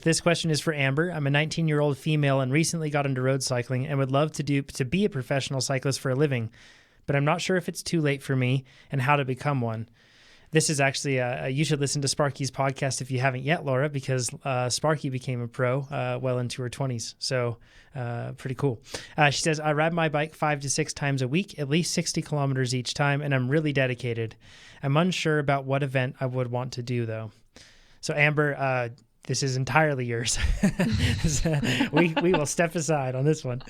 This question is for Amber. I'm a 19-year-old female and recently got into road cycling and would love to be a professional cyclist for a living, but I'm not sure if it's too late for me and how to become one. This is actually, you should listen to Sparky's podcast if you haven't yet, Laura, because Sparky became a pro well into her 20s. So pretty cool. She says, I ride my bike 5 to 6 times a week, at least 60 kilometers each time, and I'm really dedicated. I'm unsure about what event I would want to do, though. So Amber, this is entirely yours. we will step aside on this one.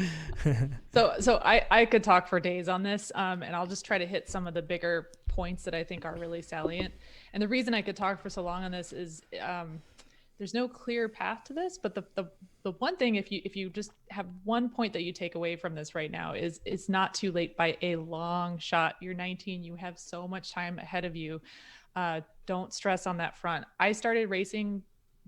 So I could talk for days on this, and I'll just try to hit some of the bigger points that I think are really salient. And the reason I could talk for so long on this is there's no clear path to this, but the one thing, if you just have one point that you take away from this right now, is it's not too late by a long shot. You're 19, you have so much time ahead of you. Don't stress on that front. I started racing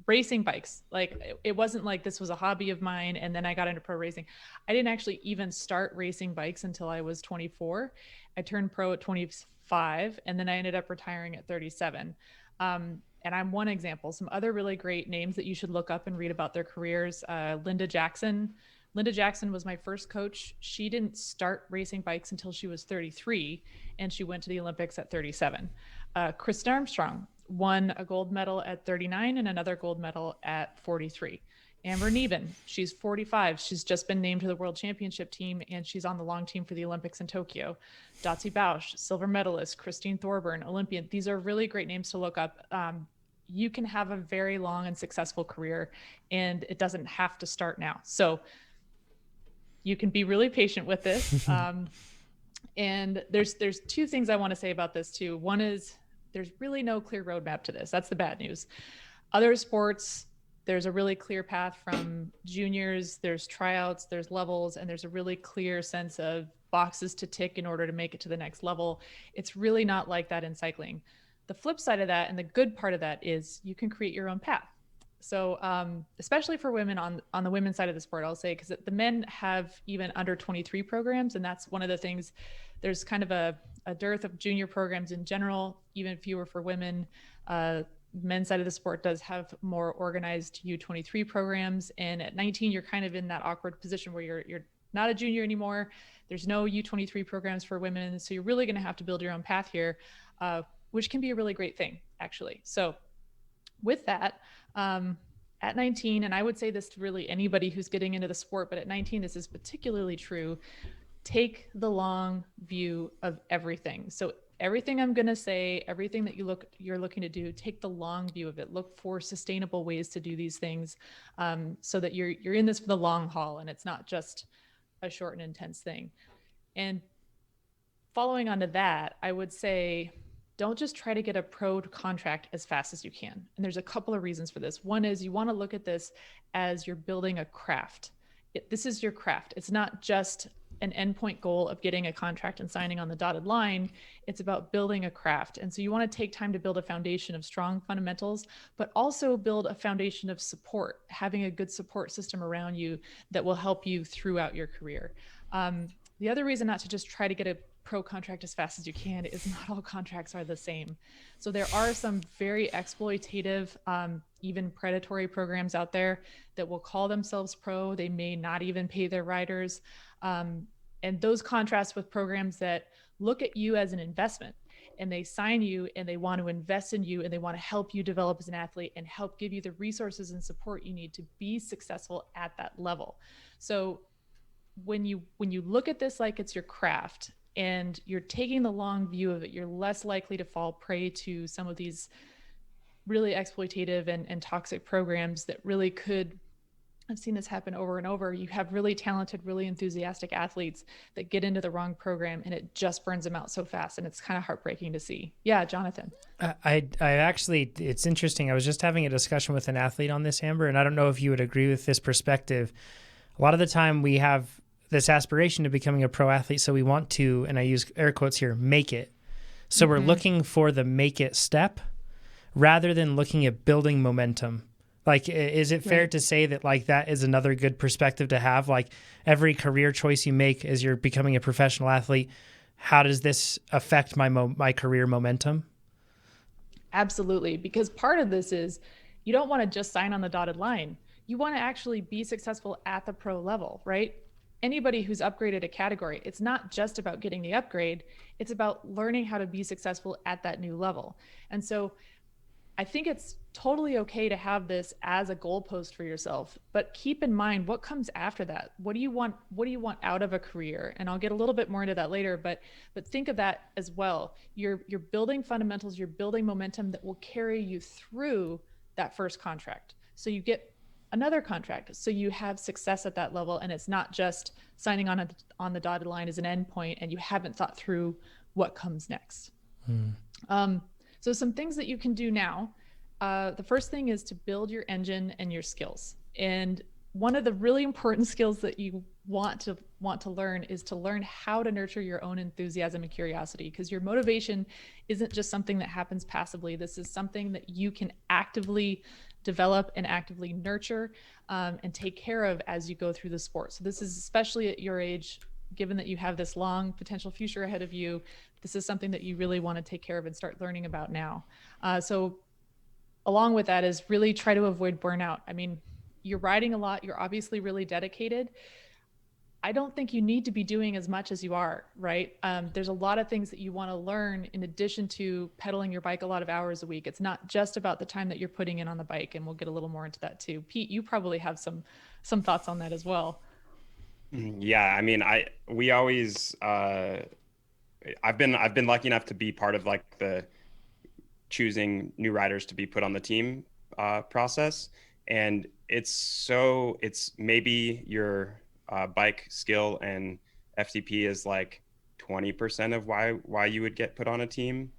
bikes. Like, it wasn't like this was a hobby of mine and then I got into pro racing. I didn't actually even start racing bikes until I was 24. I turned pro at 25, and then I ended up retiring at 37. And I'm one example. Some other really great names that you should look up and read about their careers. Linda Jackson. Linda Jackson was my first coach. She didn't start racing bikes until she was 33, and she went to the Olympics at 37. Kristen Armstrong won a gold medal at 39 and another gold medal at 43. Amber Neben, she's 45. She's just been named to the World Championship team, and she's on the long team for the Olympics in Tokyo. Dotsie Bausch, silver medalist. Christine Thorburn, Olympian. These are really great names to look up. You can have a very long and successful career, and it doesn't have to start now. So you can be really patient with this. And there's two things I want to say about this too. One is there's really no clear roadmap to this. That's the bad news. Other sports, there's a really clear path from juniors, there's tryouts, there's levels, and there's a really clear sense of boxes to tick in order to make it to the next level. It's really not like that in cycling. The flip side of that, and the good part of that, is you can create your own path. So especially for women on the women's side of the sport, I'll say, because the men have even under 23 programs. And that's one of the things, there's kind of a dearth of junior programs in general, even fewer for women. Men's side of the sport does have more organized U23 programs. And at 19, you're kind of in that awkward position where you're not a junior anymore. There's no U23 programs for women. So you're really going to have to build your own path here, which can be a really great thing, actually. So with that, at 19, and I would say this to really anybody who's getting into the sport, but at 19, this is particularly true, take the long view of everything. So everything I'm going to say, everything that you're looking to do, take the long view of it. Look for sustainable ways to do these things, so that you're in this for the long haul and it's not just a short and intense thing. And following on to that, I would say, don't just try to get a pro contract as fast as you can. And there's a couple of reasons for this. One is you want to look at this as you're building a craft. This is your craft. It's not just an endpoint goal of getting a contract and signing on the dotted line. It's about building a craft. And so you want to take time to build a foundation of strong fundamentals, but also build a foundation of support, having a good support system around you that will help you throughout your career. The other reason not to just try to get a pro contract as fast as you can is not all contracts are the same. So there are some very exploitative, even predatory programs out there that will call themselves pro. They may not even pay their riders. And those contrast with programs that look at you as an investment, and they sign you and they want to invest in you and they want to help you develop as an athlete and help give you the resources and support you need to be successful at that level. So when you look at this like it's your craft, and you're taking the long view of it, you're less likely to fall prey to some of these really exploitative and toxic programs that really could, I've seen this happen over and over. You have really talented, really enthusiastic athletes that get into the wrong program and it just burns them out so fast. And it's kind of heartbreaking to see. Yeah, Jonathan. I actually, it's interesting. I was just having a discussion with an athlete on this, Amber, and I don't know if you would agree with this perspective. A lot of the time we have this aspiration to becoming a pro athlete. So we want to, and I use air quotes here, make it. So we're looking for the make it step rather than looking at building momentum. Like, is it fair to say that like that is another good perspective to have? Like every career choice you make as you're becoming a professional athlete, how does this affect my career momentum? Absolutely. Because part of this is you don't want to just sign on the dotted line. You want to actually be successful at the pro level, right? Anybody who's upgraded a category, it's not just about getting the upgrade, it's about learning how to be successful at that new level. And so I think it's totally okay to have this as a goalpost for yourself, but keep in mind what comes after that. What do you want? What do you want out of a career? And I'll get a little bit more into that later, but think of that as well. You're building fundamentals, you're building momentum that will carry you through that first contract. So you get another contract, so you have success at that level, and it's not just signing on the dotted line as an endpoint, and you haven't thought through what comes next. So some things that you can do now. The first thing is to build your engine and your skills. And one of the really important skills that you want to learn is to learn how to nurture your own enthusiasm and curiosity, because your motivation isn't just something that happens passively. This is something that you can actively develop and actively nurture and take care of as you go through the sport. So this is especially at your age, given that you have this long potential future ahead of you, this is something that you really want to take care of and start learning about now. So along with that is really try to avoid burnout. I mean, you're riding a lot, you're obviously really dedicated. I don't think you need to be doing as much as you are, right? There's a lot of things that you want to learn in addition to pedaling your bike a lot of hours a week. It's not just about the time that you're putting in on the bike, and we'll get a little more into that too. Pete, you probably have some thoughts on that as well. Yeah, I mean, we always I've been lucky enough to be part of like the choosing new riders to be put on the team process, and it's maybe your bike skill and FTP is like 20% of why you would get put on a team.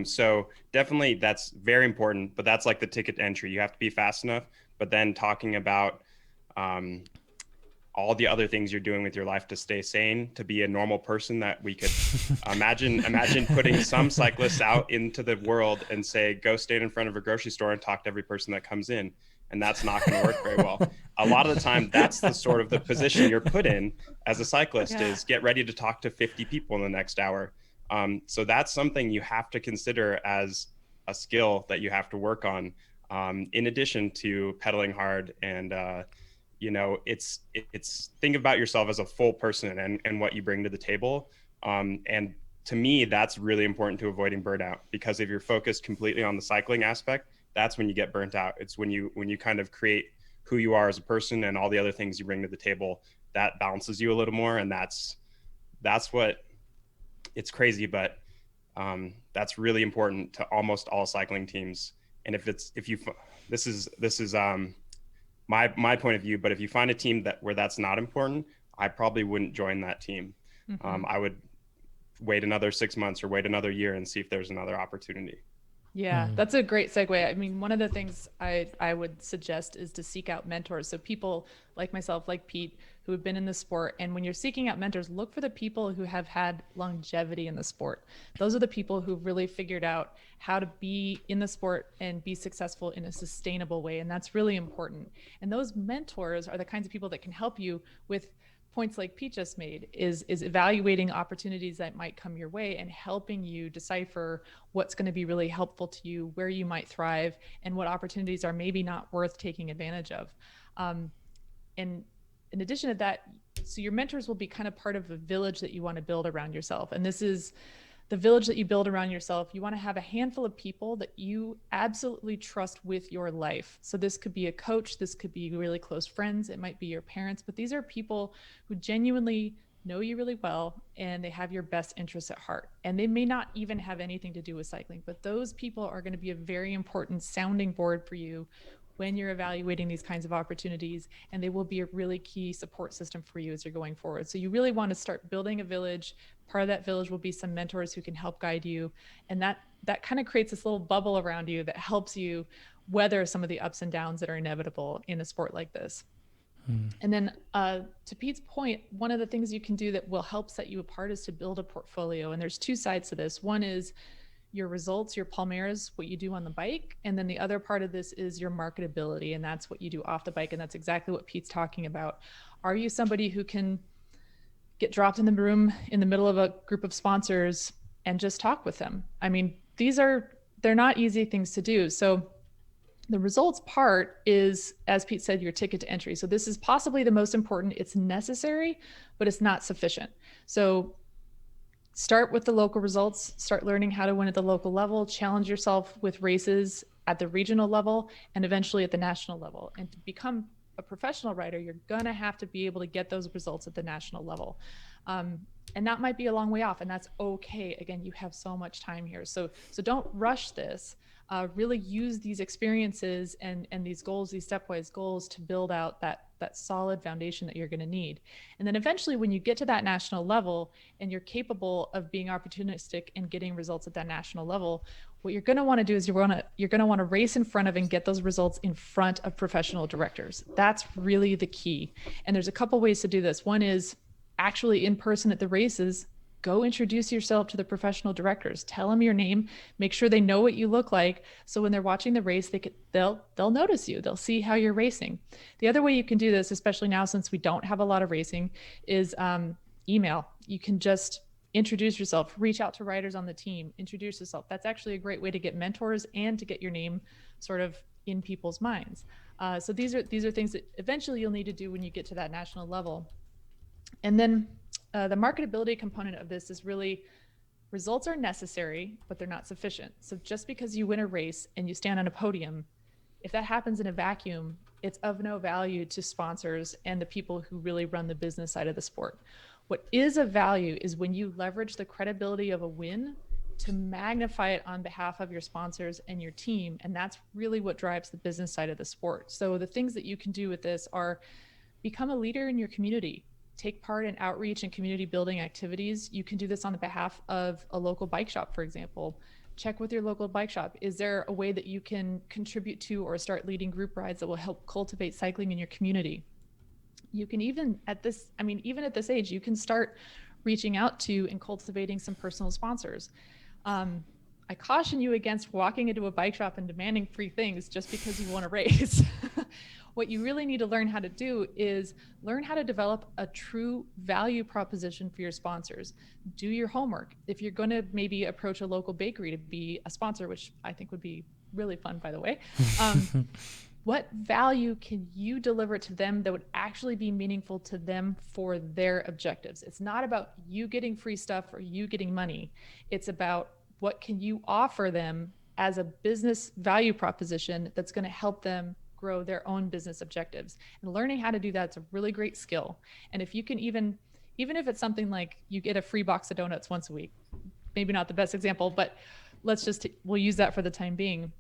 So definitely that's very important, but that's like the ticket to entry. You have to be fast enough, but then talking about all the other things you're doing with your life to stay sane, to be a normal person that we could imagine putting some cyclists out into the world and say, go stand in front of a grocery store and talk to every person that comes in. And that's not going to work very well. A lot of the time, that's the sort of the position you're put in as a cyclist is get ready to talk to 50 people in the next hour. So that's something you have to consider as a skill that you have to work on, in addition to pedaling hard and, it's think about yourself as a full person and what you bring to the table. And to me, that's really important to avoiding burnout, because if you're focused completely on the cycling aspect, that's when you get burnt out. It's when you kind of create who you are as a person and all the other things you bring to the table, that balances you a little more. And that's what, it's crazy, but that's really important to almost all cycling teams. And this is my point of view, but if you find a team where that's not important, I probably wouldn't join that team. Mm-hmm. I would wait another 6 months or wait another year and see if there's another opportunity. Yeah, that's a great segue. I mean, one of the things I would suggest is to seek out mentors. So people like myself, like Pete, who have been in the sport. And when you're seeking out mentors, look for the people who have had longevity in the sport. Those are the people who've really figured out how to be in the sport and be successful in a sustainable way. And that's really important. And those mentors are the kinds of people that can help you with points like Pete just made, is evaluating opportunities that might come your way and helping you decipher what's going to be really helpful to you, where you might thrive, and what opportunities are maybe not worth taking advantage of. And in addition to that, so your mentors will be kind of part of a village that you want to build around yourself. And this is the village that you build around yourself. You want to have a handful of people that you absolutely trust with your life. So this could be a coach, this could be really close friends, it might be your parents, but these are people who genuinely know you really well and they have your best interests at heart. And they may not even have anything to do with cycling, but those people are going to be a very important sounding board for you when you're evaluating these kinds of opportunities, and they will be a really key support system for you as you're going forward. So you really want to start building a village. Part of that village will be some mentors who can help guide you. And that kind of creates this little bubble around you that helps you weather some of the ups and downs that are inevitable in a sport like this. And then to Pete's point, one of the things you can do that will help set you apart is to build a portfolio. And there's two sides to this. One is your results, your palmares, what you do on the bike. And then the other part of this is your marketability. And that's what you do off the bike. And that's exactly what Pete's talking about. Are you somebody who can get dropped in the room in the middle of a group of sponsors and just talk with them? I mean, they're not easy things to do. So The results part is, as Pete said, your ticket to entry. So this is possibly the most important. It's necessary, but it's not sufficient. So start with the local results, start learning how to win at the local level, challenge yourself with races at the regional level and eventually at the national level. And to become a professional rider, you're gonna have to be able to get those results at the national level. And that might be a long way off, and that's okay. Again, you have so much time here. So don't rush this. Really use these experiences and these goals, these stepwise goals, to build out that solid foundation that you're going to need. And then eventually, when you get to that national level and you're capable of being opportunistic and getting results at that national level, what you're going to want to do is you're going to want to race in front of and get those results in front of professional directors. That's really the key. And there's a couple ways to do this. One is actually in person at the races. Go introduce yourself to the professional directors. Tell them your name. Make sure they know what you look like. So when they're watching the race, they'll notice you. They'll see how you're racing. The other way you can do this, especially now since we don't have a lot of racing, is email. You can just introduce yourself, reach out to riders on the team, introduce yourself. That's actually a great way to get mentors and to get your name sort of in people's minds. So these are things that eventually you'll need to do when you get to that national level. And then the marketability component of this is really, results are necessary, but they're not sufficient. So just because you win a race and you stand on a podium, if that happens in a vacuum, it's of no value to sponsors and the people who really run the business side of the sport. What is of value is when you leverage the credibility of a win to magnify it on behalf of your sponsors and your team. And that's really what drives the business side of the sport. So the things that you can do with this are become a leader in your community. Take part in outreach and community building activities. You can do this on the behalf of a local bike shop, for example. Check with your local bike shop. Is there a way that you can contribute to or start leading group rides that will help cultivate cycling in your community? You can even at this age, you can start reaching out to and cultivating some personal sponsors. I caution you against walking into a bike shop and demanding free things just because you want to race. What you really need to learn how to do is learn how to develop a true value proposition for your sponsors. Do your homework. If you're going to maybe approach a local bakery to be a sponsor, which I think would be really fun, by the way, what value can you deliver to them that would actually be meaningful to them for their objectives? It's not about you getting free stuff or you getting money. It's about what can you offer them as a business value proposition that's going to help them grow their own business objectives. And learning how to do that's a really great skill. And if you can even if it's something like you get a free box of donuts once a week, maybe not the best example, but we'll use that for the time being.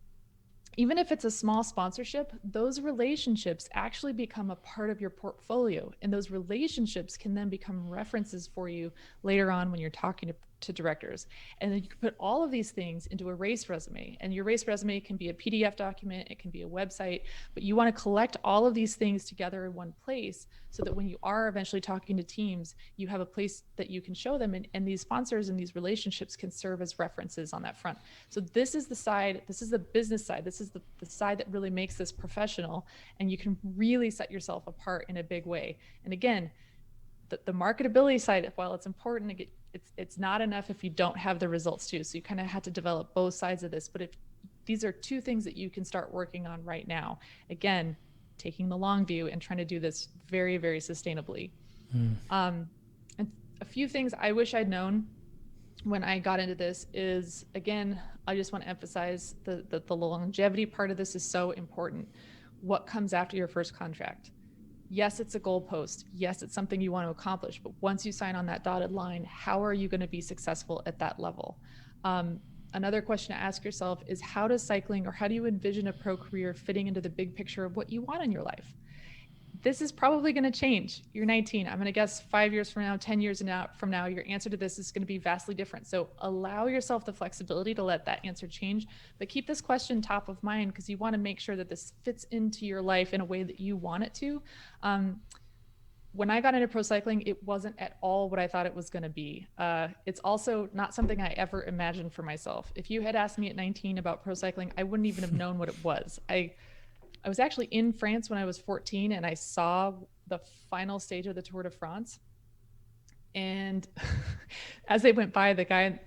Even if it's a small sponsorship, those relationships actually become a part of your portfolio. And those relationships can then become references for you later on when you're talking to directors. And then you can put all of these things into a race resume. And your race resume can be a PDF document, it can be a website, but you want to collect all of these things together in one place so that when you are eventually talking to teams, you have a place that you can show them. And these sponsors and these relationships can serve as references on that front. So this is the business side. This is the side that really makes this professional. And you can really set yourself apart in a big way. And again, the marketability side, while it's important, it's not enough if you don't have the results too. So you kind of have to develop both sides of this. But if these are two things that you can start working on right now, again, taking the long view and trying to do this very, very sustainably. And a few things I wish I'd known when I got into this is, again, I just want to emphasize the longevity part of this is so important. What comes after your first contract? Yes, it's a goalpost. Yes, it's something you want to accomplish. But once you sign on that dotted line, how are you going to be successful at that level? Another question to ask yourself is, how does cycling, or how do you envision a pro career fitting into the big picture of what you want in your life? This is probably going to change. You're 19. I'm going to guess 5 years from now, 10 years from now, your answer to this is going to be vastly different. So allow yourself the flexibility to let that answer change, but keep this question top of mind because you want to make sure that this fits into your life in a way that you want it to. When I got into pro cycling, it wasn't at all what I thought it was going to be. It's also not something I ever imagined for myself. If you had asked me at 19 about pro cycling, I wouldn't even have known what it was. I was actually in France when I was 14 and I saw the final stage of the Tour de France. And as they went by,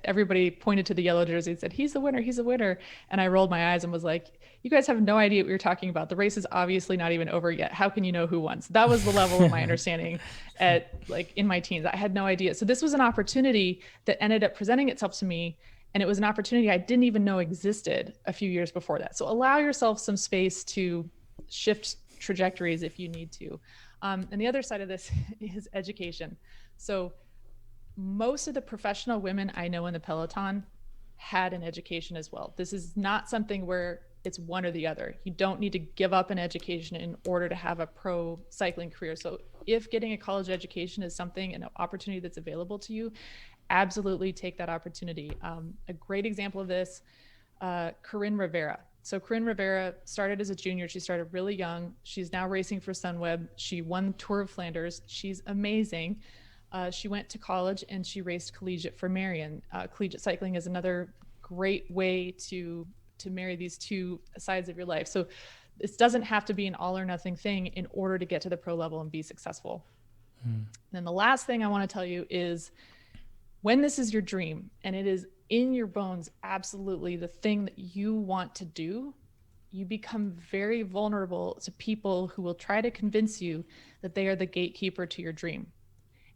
everybody pointed to the yellow jersey and said, he's the winner, he's the winner. And I rolled my eyes and was like, you guys have no idea what you're talking about. The race is obviously not even over yet. How can you know who won? So that was the level of my understanding in my teens. I had no idea. So this was an opportunity that ended up presenting itself to me. And it was an opportunity I didn't even know existed a few years before that. So allow yourself some space to shift trajectories if you need to. And the other side of this is education. So most of the professional women I know in the Peloton had an education as well. This is not something where it's one or the other. You don't need to give up an education in order to have a pro cycling career. So if getting a college education is something, an opportunity that's available to you, absolutely take that opportunity. A great example of this, Corinne Rivera. So Corinne Rivera started as a junior. She started really young. She's now racing for Sunweb. She won the Tour of Flanders. She's amazing. She went to college and she raced collegiate for Marion. Collegiate cycling is another great way to marry these two sides of your life. So this doesn't have to be an all or nothing thing in order to get to the pro level and be successful. And then the last thing I want to tell you is, when this is your dream and it is in your bones, absolutely the thing that you want to do, you become very vulnerable to people who will try to convince you that they are the gatekeeper to your dream.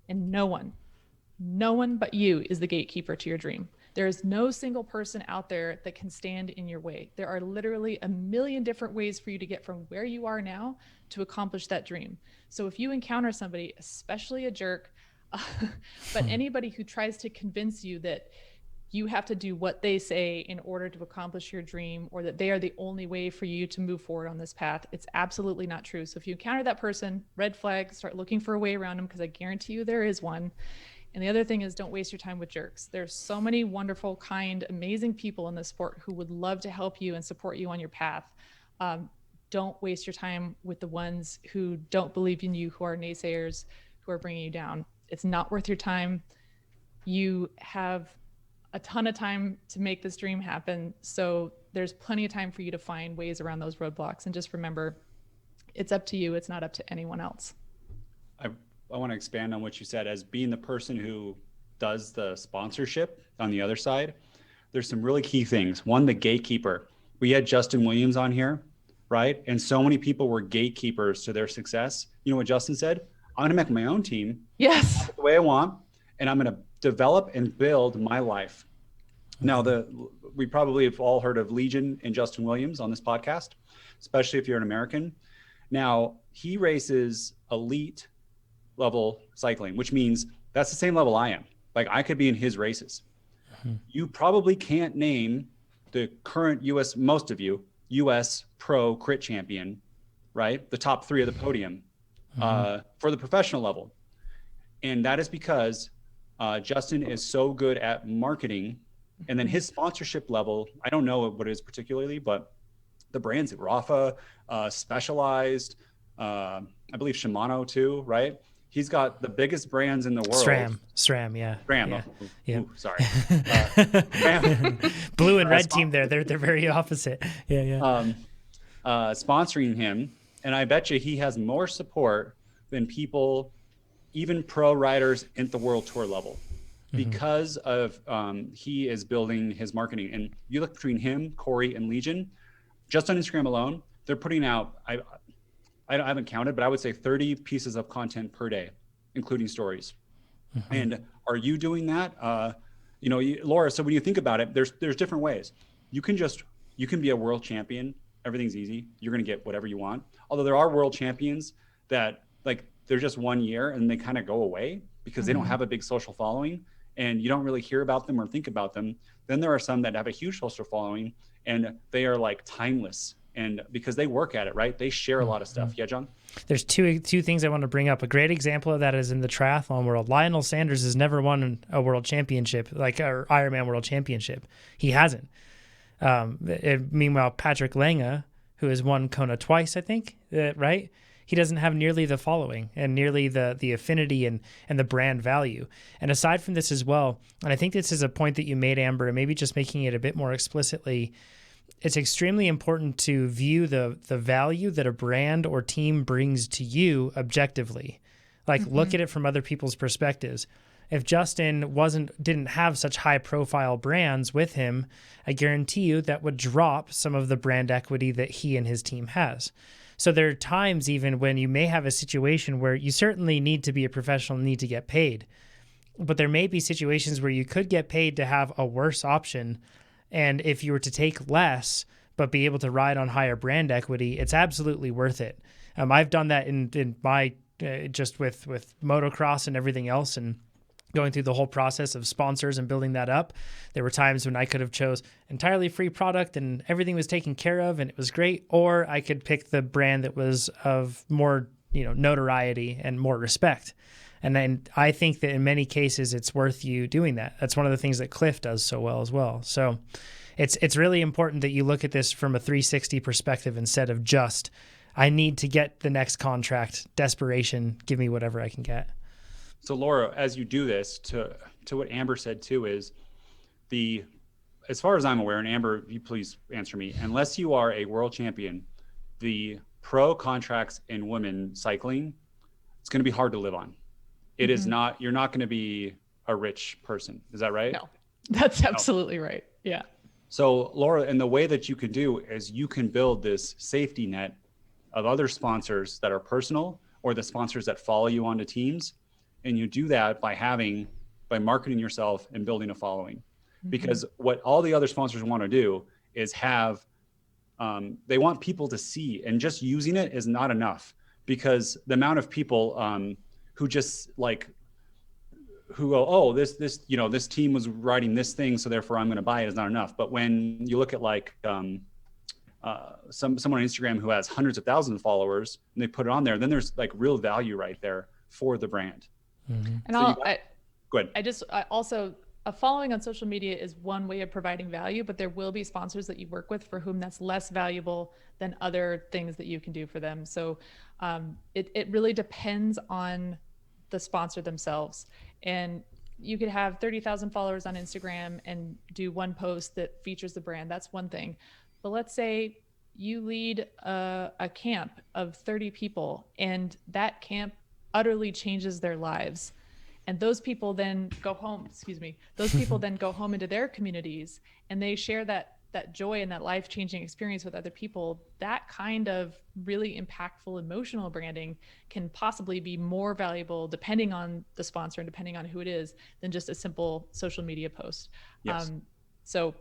And no one but you is the gatekeeper to your dream. There is no single person out there that can stand in your way. There are literally a million different ways for you to get from where you are now to accomplish that dream. So if you encounter somebody, especially a jerk, but anybody who tries to convince you that you have to do what they say in order to accomplish your dream, or that they are the only way for you to move forward on this path, it's absolutely not true. So if you encounter that person, red flag, start looking for a way around them, because I guarantee you there is one. And the other thing is, don't waste your time with jerks. There's so many wonderful, kind, amazing people in this sport who would love to help you and support you on your path. Don't waste your time with the ones who don't believe in you, who are naysayers, who are bringing you down. It's not worth your time. You have a ton of time to make this dream happen. So there's plenty of time for you to find ways around those roadblocks. And just remember, it's up to you. It's not up to anyone else. I want to expand on what you said as being the person who does the sponsorship on the other side. There's some really key things. One, the gatekeeper. We had Justin Williams on here, right? And so many people were gatekeepers to their success. You know what Justin said? I'm going to make my own team. Yes. The way I want, and I'm going to develop and build my life. Now, we probably have all heard of Legion and Justin Williams on this podcast, especially if you're an American. Now, he races elite level cycling, which means that's the same level I am. Like, I could be in his races. You probably can't name the current US, most of you, US pro crit champion, right? The top three of the podium. For the professional level. And that is because Justin is so good at marketing. And then his sponsorship level, I don't know what it is particularly, but the brands at Rafa, Specialized, I believe Shimano too, right? He's got the biggest brands in the world. SRAM, yeah. SRAM, yeah. oh, Yeah. Ooh, sorry. SRAM. Blue and red team there. They're very opposite. Yeah. Sponsoring him. And I bet you he has more support than people, even pro riders at the World Tour level, because of he is building his marketing. And you look between him, Corey, and Legion, just on Instagram alone, they're putting out, I haven't counted, but I would say 30 pieces of content per day, including stories. And are you doing that? Laura, so when you think about it, there's different ways. You can be a world champion. Everything's easy. You're going to get whatever you want. Although there are world champions that they're just 1 year and they kind of go away because they don't have a big social following and you don't really hear about them or think about them. Then there are some that have a huge social following and they are like timeless. And because they work at it, right? They share a lot of stuff. Yeah, John? There's two things I want to bring up. A great example of that is in the triathlon world. Lionel Sanders has never won a world championship, like an Ironman world championship. He hasn't. Meanwhile, Patrick Lange, who has won Kona twice, I think, right? He doesn't have nearly the following and nearly the affinity and the brand value. And aside from this as well, and I think this is a point that you made, Amber, and maybe just making it a bit more explicitly, it's extremely important to view the value that a brand or team brings to you objectively. Like, look at it from other people's perspectives. If Justin didn't have such high profile brands with him, I guarantee you that would drop some of the brand equity that he and his team has. So there are times even when you may have a situation where you certainly need to be a professional and need to get paid. But there may be situations where you could get paid to have a worse option. And if you were to take less, but be able to ride on higher brand equity, it's absolutely worth it. I've done that in my, just with motocross and everything else, and going through the whole process of sponsors and building that up. There were times when I could have chose entirely free product and everything was taken care of and it was great, or I could pick the brand that was of more, notoriety and more respect. And then I think that in many cases it's worth you doing that. That's one of the things that Cliff does so well as well. So it's really important that you look at this from a 360 perspective instead of just, I need to get the next contract, desperation, give me whatever I can get. So Laura, as you do this, to what Amber said too, is as far as I'm aware, and Amber, you please answer me, unless you are a world champion, the pro contracts in women cycling, it's going to be hard to live on. It is not, you're not going to be a rich person. Is that right? No, that's absolutely right. Yeah. So Laura, and the way that you can do is you can build this safety net of other sponsors that are personal, or the sponsors that follow you onto teams. And you do that by marketing yourself and building a following. Because what all the other sponsors want to do is they want people to see, and just using it is not enough, because the amount of people who just who go, oh, this team was writing this thing, so therefore I'm going to buy it, is not enough. But when you look at someone on Instagram who has hundreds of thousands of followers and they put it on there, then there's real value right there for the brand. And go ahead. Also, a following on social media is one way of providing value, but there will be sponsors that you work with for whom that's less valuable than other things that you can do for them. So it really depends on the sponsor themselves. And you could have 30,000 followers on Instagram and do one post that features the brand. That's one thing. But let's say you lead a camp of 30 people and that camp utterly changes their lives. And those people then go home, into their communities and they share that joy and that life-changing experience with other people. That kind of really impactful emotional branding can possibly be more valuable depending on the sponsor and depending on who it is than just a simple social media post. Yes. So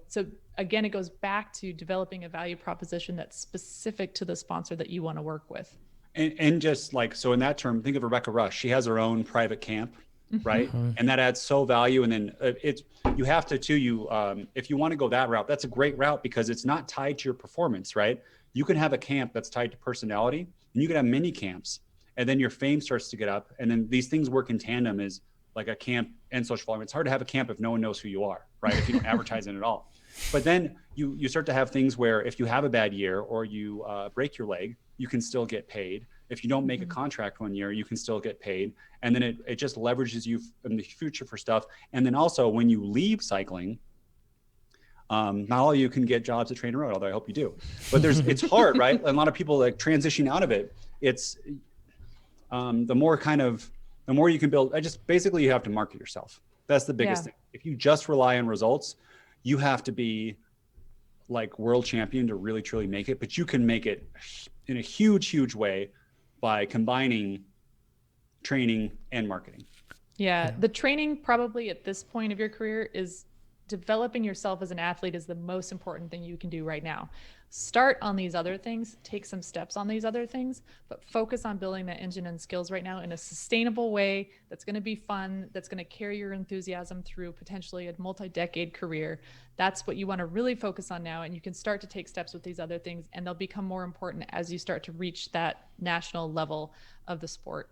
again, it goes back to developing a value proposition that's specific to the sponsor that you want to work with. And just so in that term, think of Rebecca Rush. She has her own private camp, right? And that adds so value. And then you have to too, if you want to go that route, that's a great route because it's not tied to your performance, right? You can have a camp that's tied to personality, and you can have mini camps, and then your fame starts to get up. And then these things work in tandem as like a camp and social following. It's hard to have a camp if no one knows who you are, right? If you don't advertise it at all. But then you start to have things where if you have a bad year or you break your leg, you can still get paid. If you don't make a contract one year, you can still get paid. And then it just leverages you in the future for stuff. And then also when you leave cycling, not all of you can get jobs at TrainerRoad, although I hope you do. But it's hard, right? And a lot of people transition out of it. It's the more you can build, basically you have to market yourself. That's the biggest thing. If you just rely on results, you have to be world champion to really truly make it, but you can make it in a huge, huge way by combining training and marketing. Yeah. The training probably at this point of your career is developing yourself as an athlete is the most important thing you can do right now. Start on these other things, take some steps on these other things, but focus on building that engine and skills right now in a sustainable way that's going to be fun, that's going to carry your enthusiasm through potentially a multi-decade career. That's what you want to really focus on now. And you can start to take steps with these other things, and they'll become more important as you start to reach that national level of the sport.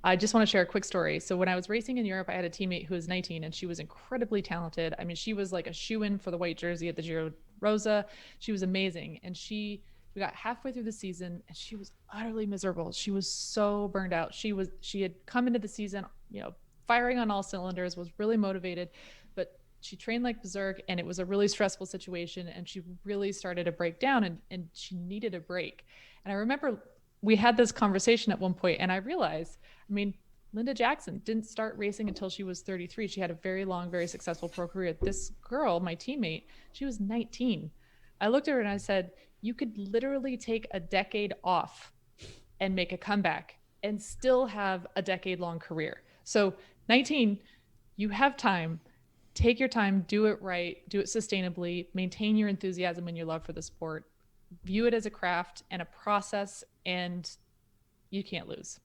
I just want to share a quick story. So when I was racing in Europe, I had a teammate who was 19 and she was incredibly talented. I mean, she was like a shoo-in for the white jersey at the Giro Rosa. She was amazing. And we got halfway through the season and she was utterly miserable. She was so burned out. She had come into the season, firing on all cylinders, was really motivated, but she trained like berserk and it was a really stressful situation. And she really started to break down and she needed a break. And I remember we had this conversation at one point and I realized, Linda Jackson didn't start racing until she was 33. She had a very long, very successful pro career. This girl, my teammate, she was 19. I looked at her and I said, you could literally take a decade off and make a comeback and still have a decade-long career. So 19, you have time. Take your time, do it right, do it sustainably, maintain your enthusiasm and your love for the sport, view it as a craft and a process, and you can't lose.